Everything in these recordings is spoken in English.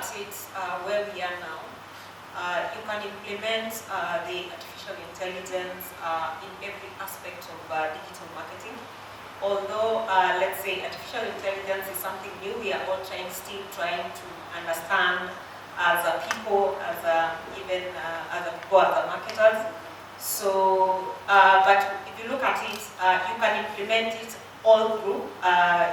at it where we are now, you can implement the artificial intelligence in every aspect of digital marketing. Although, let's say, artificial intelligence is something new, we are all still trying to understand as a people, even as marketers. So, but if you look at it, you can implement it all through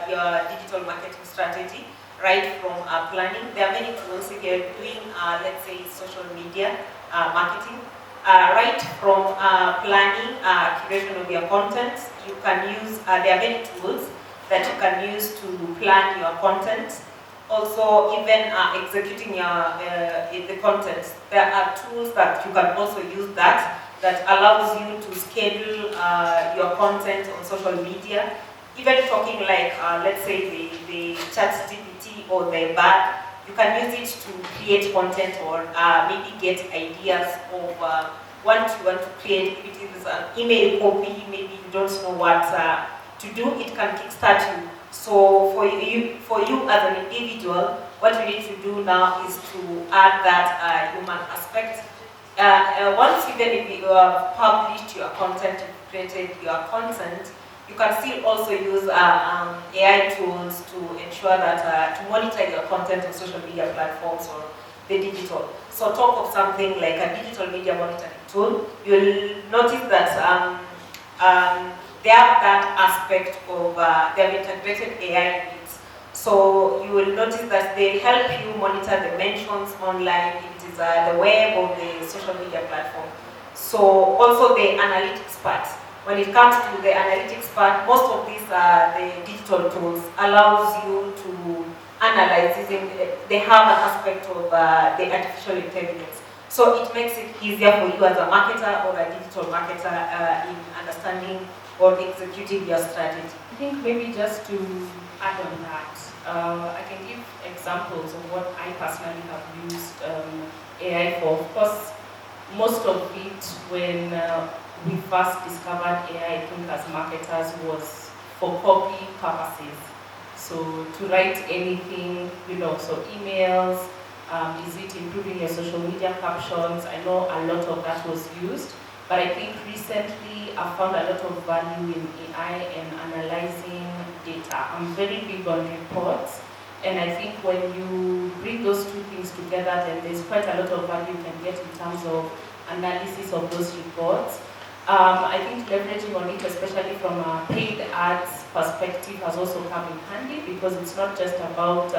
your digital marketing strategy, right from planning. There are many tools if you're doing, let's say, social media marketing. Right from planning, curation of your content, you can use, there are many tools that you can use to plan your content. Also, even executing the content, there are tools that you can also use that allows you to schedule your content on social media. Even talking like, let's say, the ChatGPT or the BAD, you can use it to create content or maybe get ideas of what you want to create. If it is an email copy, maybe you don't know what to do, it can kickstart you. So for you as an individual, what you need to do now is to add that human aspect. Once even if you have published your content, created your content, you can still also use AI tools to ensure that to monitor your content on social media platforms or the digital. So talk of something like a digital media monitoring tool, you'll notice that they have that aspect of, they have integrated AI in it. So you will notice that they help you monitor the mentions online, if it is the web or the social media platform. So also the analytics part. When it comes to the analytics part, most of these the digital tools allows you to analyze using, they have an aspect of the artificial intelligence. So it makes it easier for you as a marketer or a digital marketer in understanding or executing your strategy. I think maybe just to add on that, I can give examples of what I personally have used AI for. Of course, most of it when we first discovered AI, I think as marketers, was for copy purposes. So to write anything, so emails, is it improving your social media captions? I know a lot of that was used, but I think recently I found a lot of value in AI and analyzing data. I'm very big on reports, and I think when you bring those two things together, then there's quite a lot of value you can get in terms of analysis of those reports. I think leveraging on it, especially from a paid ads perspective, has also come in handy, because it's not just about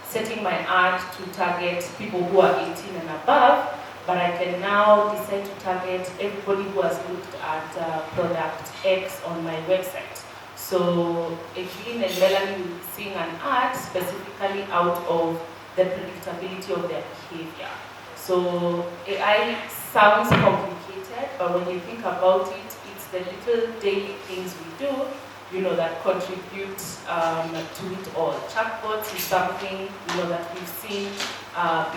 setting my ad to target people who are 18 and above, but I can now decide to target everybody who has looked at product X on my website. So Egline and Melanie will be seeing an ad specifically out of the predictability of their behavior. So AI sounds complicated, but when you think about it, it's the little daily things we do, that contribute to it all. Chatbots is something, that we've seen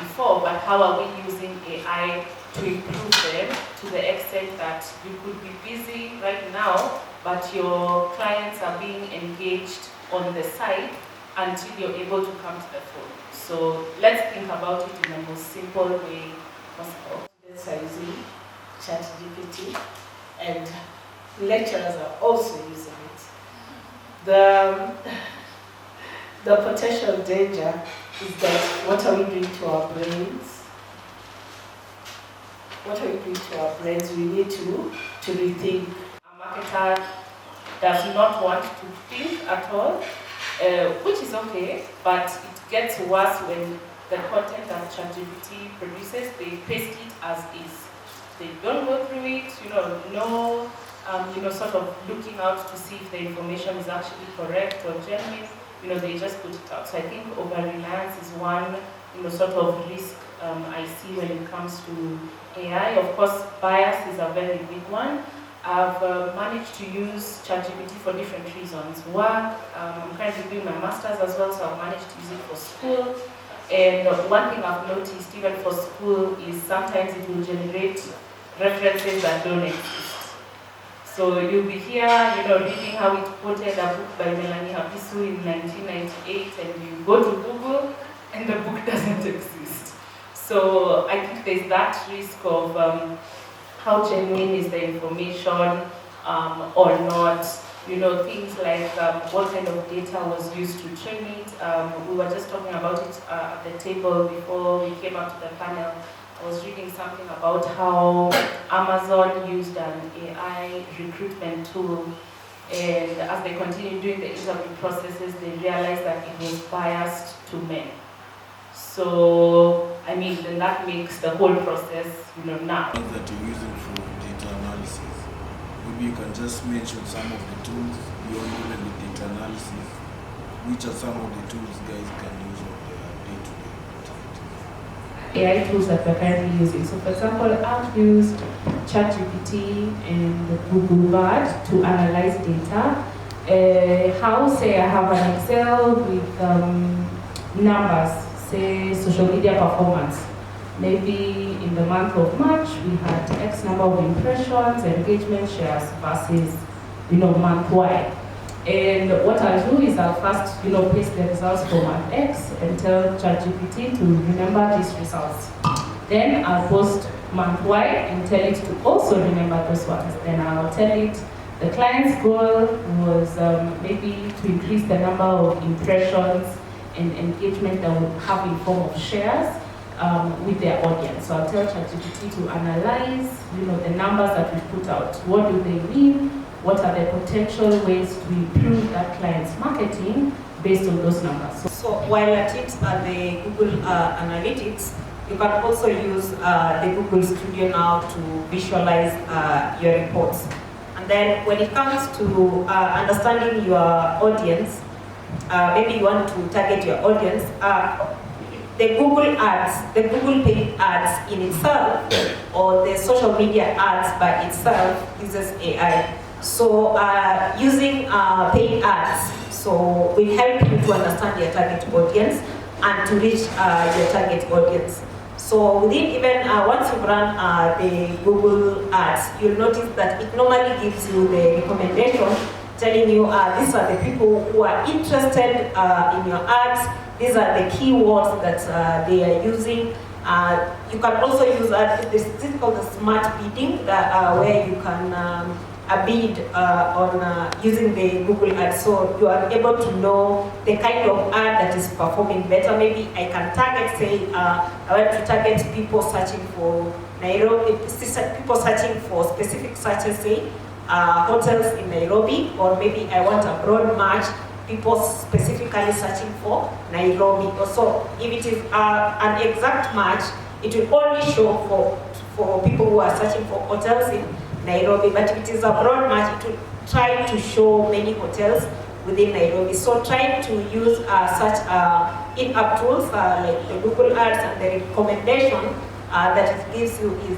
before, but how are we using AI to improve them to the extent that you could be busy right now, but your clients are being engaged on the site until you're able to come to the phone. So let's think about it in the most simple way possible. Students are using ChatGPT, and lecturers are also using it. The potential danger is that what are we doing to our brains? What are we doing to our brains? We need to rethink. A marketer does not want to think at all, which is okay, but it gets worse when the content that ChatGPT produces, they paste it as is. They don't go through it, sort of looking out to see if the information is actually correct or genuine. They just put it out. So I think over-reliance is one, sort of risk I see when it comes to AI. Of course, bias is a very big one. I've managed to use ChatGPT for different reasons. Work, I'm currently doing my master's as well, so I've managed to use it for school. And one thing I've noticed, even for school, is sometimes it will generate references that don't exist. So you'll be here, reading how it quoted a book by Melanie Hapisu in 1998, and you go to Google, and the book doesn't exist. So I think there's that risk of how genuine is the information or not. You know, things like what kind of data was used to train it. We were just talking about it at the table before we came out to the panel. I was reading something about how Amazon used an AI recruitment tool, and as they continued doing the interview processes, they realized that it was biased to men. So, I mean, then that makes the whole process, now. That you're using for data analysis. Maybe you can just mention some of the tools beyond even the data analysis. Which are some of the tools guys can use on their day-to-day activities? AI tools that we're currently using. So for example, I've used ChatGPT and Google Bard to analyze data. Say I have an Excel with numbers, say social media performance. Maybe in the month of March, we had X number of impressions, engagement shares versus, month Y. And what I'll do is I'll first, paste the results for month X and tell ChatGPT to remember these results. Then I'll post month Y and tell it to also remember those ones. Then I'll tell it the client's goal was maybe to increase the number of impressions and engagement that would have in form of shares. With their audience. So I'll tell ChatGPT to analyze, the numbers that we put out. What do they mean? What are the potential ways to improve that client's marketing based on those numbers? So while at it the Google Analytics, you can also use the Google Studio now to visualize your reports. And then when it comes to understanding your audience, maybe you want to target your audience, the Google ads, the Google paid ads in itself, or the social media ads by itself uses AI. So using paid ads, so will help you to understand your target audience and to reach your target audience. So within even once you run the Google ads, you'll notice that it normally gives you the recommendation telling you these are the people who are interested in your ads. These are the keywords that they are using. You can also use this is called the smart bidding, where you can bid on using the Google Ads. So you are able to know the kind of ad that is performing better. Maybe I can target, say, I want to target people searching for Nairobi, people searching for specific searches, say, hotels in Nairobi, or maybe I want a broad match, people specifically searching for Nairobi. So if it is an exact match, it will only show for people who are searching for hotels in Nairobi. But if it is a broad match, it will try to show many hotels within Nairobi. So trying to use such in-app tools like the Google Ads and the recommendation that it gives you is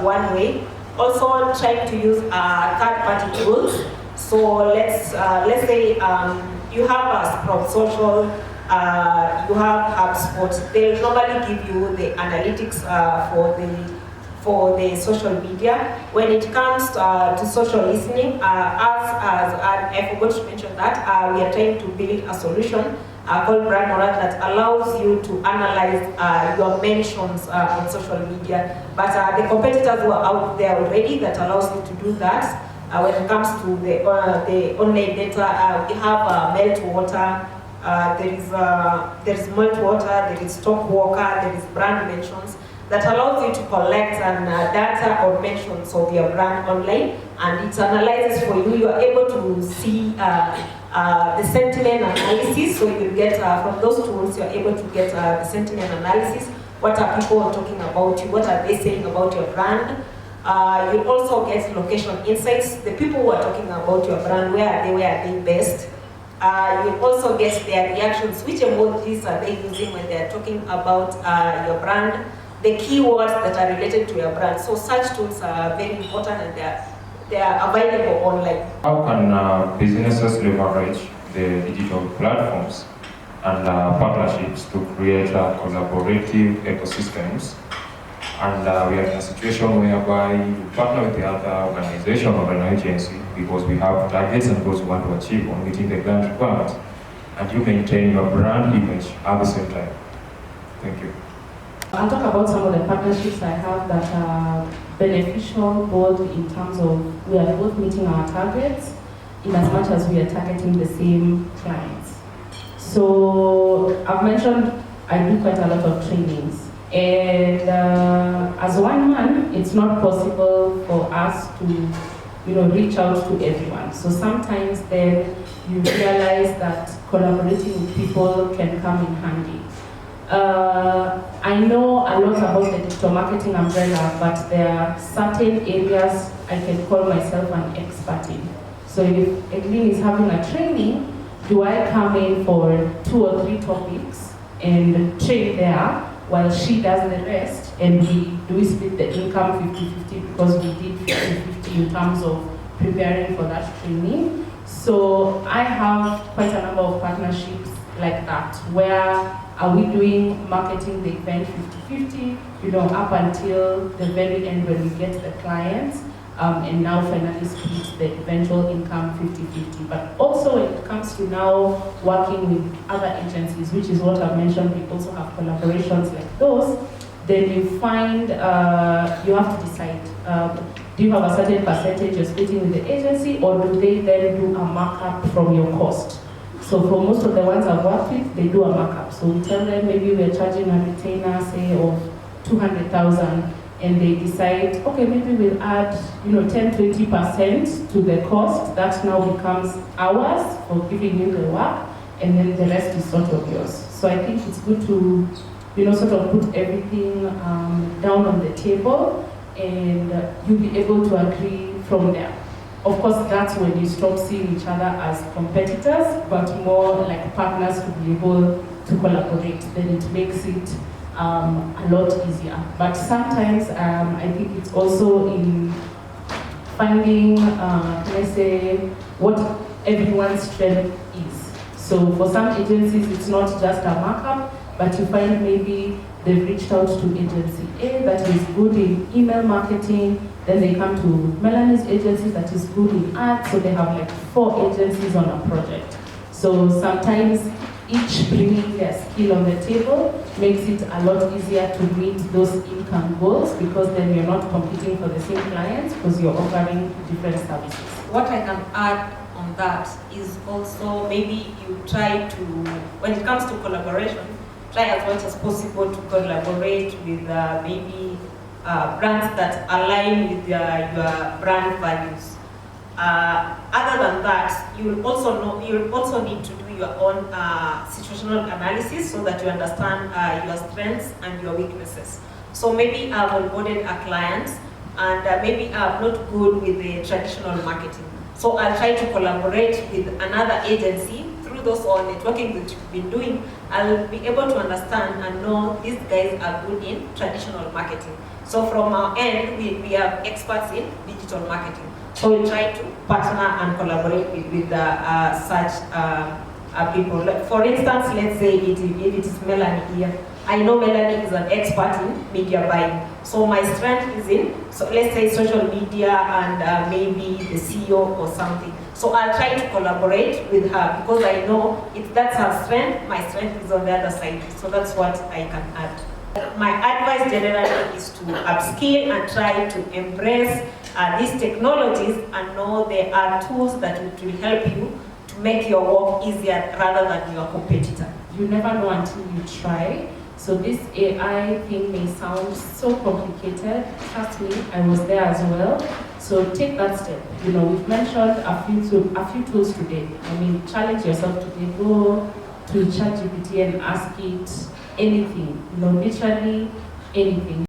one way. Also trying to use third-party tools. So let's say you have Sprout Social, you have HubSpot. They'll normally give you the analytics for the social media. When it comes to social listening, I forgot to mention that we are trying to build a solution called Moran that allows you to analyze your mentions on social media. But the competitors who are out there already that allows you to do that. When it comes to the online data, we have Meltwater, there is Meltwater, there is Talkwalker, there is brand mentions that allows you to collect data or mentions of your brand online, and it analyzes for you. You are able to see the sentiment analysis, so you get from those tools, you are able to get the sentiment analysis. What are people talking about you? What are they saying about your brand? You also get location insights. The people who are talking about your brand, where are they based? You also get their reactions. Which emojis are they using when they are talking about your brand? The keywords that are related to your brand. So such tools are very important, and they are available online. How can businesses leverage the digital platforms and partnerships to create collaborative ecosystems? And we are in a situation whereby you partner with the other organization or an agency because we have targets and goals we want to achieve on meeting the client requirements, and you maintain your brand image at the same time. Thank you. I'll talk about some of the partnerships I have that are beneficial, both in terms of we are both meeting our targets in as much as we are targeting the same clients. So I've mentioned I do quite a lot of trainings, and as one man, it's not possible for us to reach out to everyone. So sometimes then you realize that collaborating with people can come in handy. I know a lot about the digital marketing umbrella, but there are certain areas I can call myself an expert in. So if Egline is having a training, do I come in for 2 or 3 topics and train there while she does the rest, and we split the income 50-50 because we did 50-50 in terms of preparing for that training? So I have quite a number of partnerships like that, where are we doing marketing the event 50-50, up until the very end when we get the clients, and now finally split the eventual income 50-50. But also when it comes to now working with other agencies, which is what I've mentioned, we also have collaborations like those, then you find you have to decide, do you have a certain percentage you're splitting with the agency, or do they then do a markup from your cost? So for most of the ones I've worked with, they do a markup. So we tell them maybe we're charging a retainer, say, of 200,000, and they decide, okay, maybe we'll add 10-20% to the cost. That now becomes ours for giving you the work, and then the rest is sort of yours. So I think it's good to sort of put everything down on the table, and you'll be able to agree from there. Of course, that's when you stop seeing each other as competitors, but more like partners to be able to collaborate. Then it makes it a lot easier. But sometimes I think it's also in finding, let's say, what everyone's strength is. So for some agencies, it's not just a markup, but you find maybe they've reached out to agency A that is good in email marketing, then they come to Melanie's agency that is good in ads, so they have like 4 agencies on a project. So sometimes each bringing their skill on the table makes it a lot easier to meet those income goals, because then you're not competing for the same clients because you're offering different services. What I can add on that is also maybe you try to, when it comes to collaboration, try as much as possible to collaborate with maybe brands that align with your brand values. Other than that, you'll also need to do your own situational analysis so that you understand your strengths and your weaknesses. So maybe I've onboarded a client, and maybe I'm not good with the traditional marketing. So I'll try to collaborate with another agency. Through those all networking that you've been doing, I'll be able to understand and know these guys are good in traditional marketing. So from our end, we are experts in digital marketing. So we try to partner and collaborate with such people. Like for instance, let's say if it is Melanie here. I know Melanie is an expert in media buying. So my strength is in, so let's say social media and maybe the CEO or something. So I'll try to collaborate with her because I know if that's her strength, my strength is on the other side. So that's what I can add. My advice generally is to upskill and try to embrace these technologies and know there are tools that will help you to make your work easier rather than your competitor. You never know until you try. So this AI thing may sound so complicated. Trust me, I was there as well. So take that step. We've mentioned a few tools today. I mean, challenge yourself today. Go to ChatGPT and ask it anything. Literally anything.